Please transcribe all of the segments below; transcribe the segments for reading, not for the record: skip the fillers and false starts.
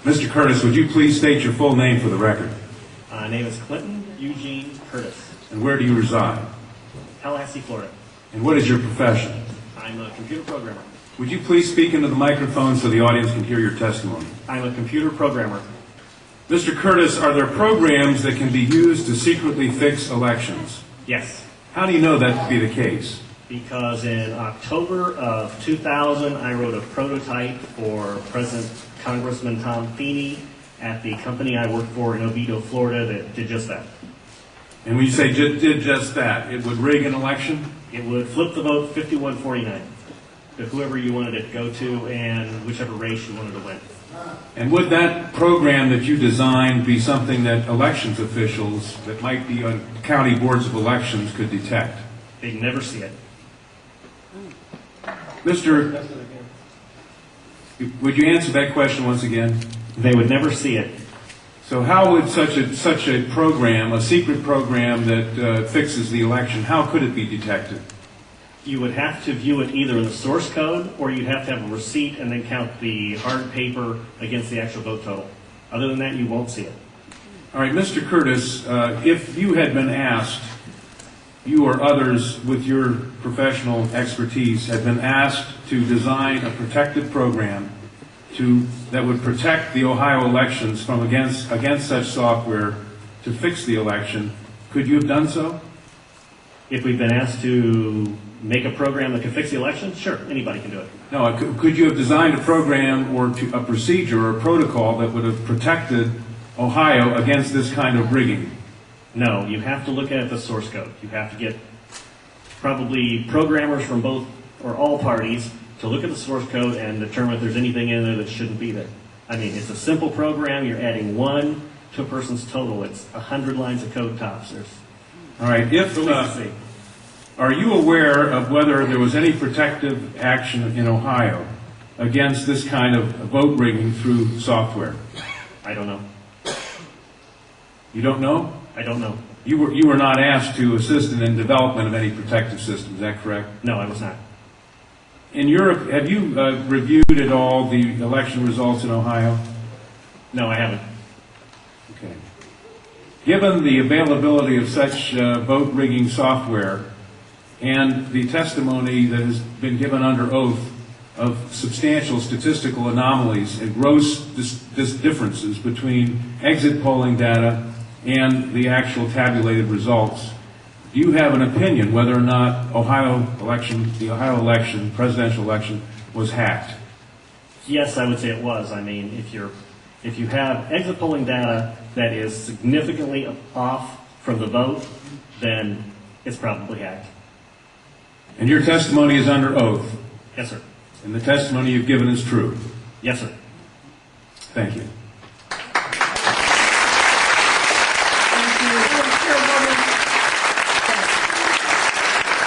Mr. Curtis, would you please state your full name for the record? My name is Clinton Eugene Curtis. And where do you reside? Tallahassee, Florida. And what is your profession? I'm a computer programmer. Would you please speak into the microphone so the audience can hear your testimony? I'm a computer programmer. Mr. Curtis, are there programs that can be used to secretly fix elections? Yes. How do you know that to be the case? Because in October of 2000, I wrote a prototype for President Congressman Tom Feeney at the company I worked for in Oviedo, Florida, that did just that. And when you say did just that, it would rig an election? It would flip the vote 51-49 to whoever you wanted it to go to and whichever race you wanted to win. And would that program that you designed be something that elections officials that might be on county boards of elections could detect? They'd never see it. Mr. Would you answer that question once again? They would never see it. So how would such a program, a secret program that fixes the election, how could it be detected? You would have to view it either in the source code, or you'd have to have a receipt and then count the hard paper against the actual vote total. Other than that, you won't see it. All right, Mr. Curtis, if you had been asked, you or others with your professional expertise had been asked to design a protective program that would protect the Ohio elections from against such software to fix the election, could you have done so? If we've been asked to make a program that can fix the election, sure, anybody can do it. No, could you have designed a program or a procedure or a protocol that would have protected Ohio against this kind of rigging? No, you have to look at the source code. You have to get probably programmers from both or all parties to look at the source code and determine if there's anything in there that shouldn't be there. I mean, it's a simple program. You're adding 1 to a person's total. It's 100 lines of code tops. All right. Are you aware of whether there was any protective action in Ohio against this kind of vote rigging through software? I don't know. You don't know? I don't know. You were not asked to assist in the development of any protective system, is that correct? No, I was not. In Europe, have you reviewed at all the election results in Ohio? No, I haven't. Okay. Given the availability of such vote rigging software and the testimony that has been given under oath of substantial statistical anomalies and gross differences between exit polling data and the actual tabulated results, do you have an opinion whether or not the Ohio election, presidential election, was hacked? Yes, I would say it was. I mean, if you have exit polling data that is significantly off from the vote, then it's probably hacked. And your testimony is under oath? Yes, sir. And the testimony you've given is true? Yes, sir. Thank you.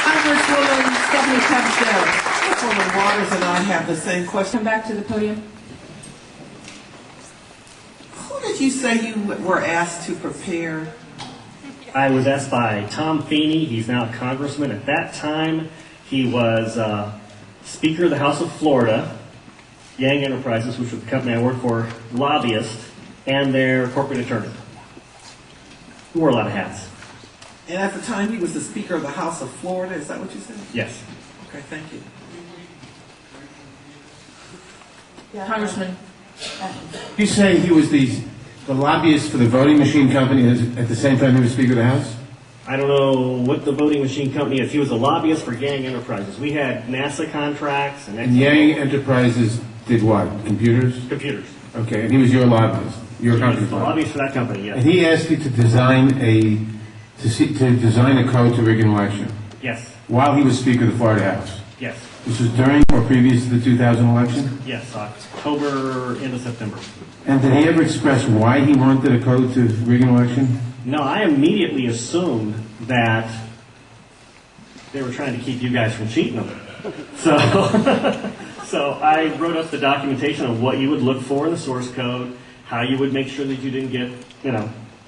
Congresswoman Stephanie Council Waters and I have the same question. Come back to the podium. Who did you say you were asked to prepare? I was asked by Tom Feeney. He's now a congressman. At that time, he was Speaker of the House of Florida, Yang Enterprises, which was the company I worked for, lobbyist, and their corporate attorney. He wore a lot of hats. And at the time, he was the Speaker of the House of Florida. Is that what you said? Yes. Okay, thank you. Congressman. You say he was the lobbyist for the voting machine company at the same time he was Speaker of the House? I don't know what the voting machine company is. He was a lobbyist for Yang Enterprises. We had NASA contracts and Yang Enterprises did what? Computers? computers. Okay, and he was your lobbyist. Your He was company's the lobbyist. lobbyist for that company, yes. And he asked you to design a code to rig an election Yes. while he was Speaker of the Florida House. Yes. This was during or previous to the 2000 election? Yes. October into September. And did he ever express why he wanted a code to rig an election? No, I immediately assumed that they were trying to keep you guys from cheating them. So, so I wrote up the documentation of what you would look for in the source code, how you would make sure that you didn't get,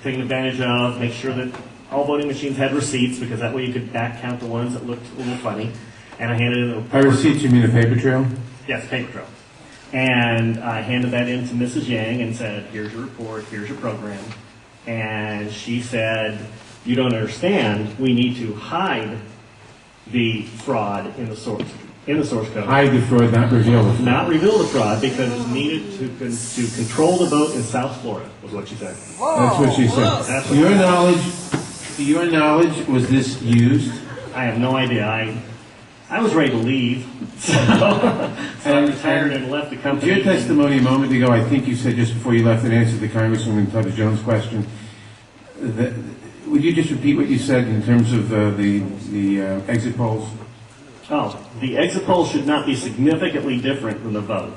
taken advantage of, make sure that all voting machines had receipts, because that way you could back count the ones that looked a little funny. And I handed it By receipts, you mean a paper trail? Yes, paper trail. And I handed that in to Mrs. Yang and said, here's your report, here's your program. And she said, you don't understand, we need to hide the fraud in the source code. Hide the fraud, not reveal the fraud. Not reveal the fraud because it's needed to control the vote in South Florida, was what she said. That's what she said. That's To your knowledge, was this used? I have no idea. I was ready to leave, so I retired and left the company. Your testimony a moment ago, I think you said just before you left in answer to Congresswoman Tubbs Jones' question, would you just repeat what you said in terms of the exit polls? Oh, the exit polls should not be significantly different from the vote.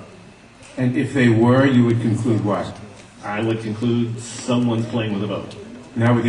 And if they were, you would conclude what? I would conclude someone's playing with the vote. Now with the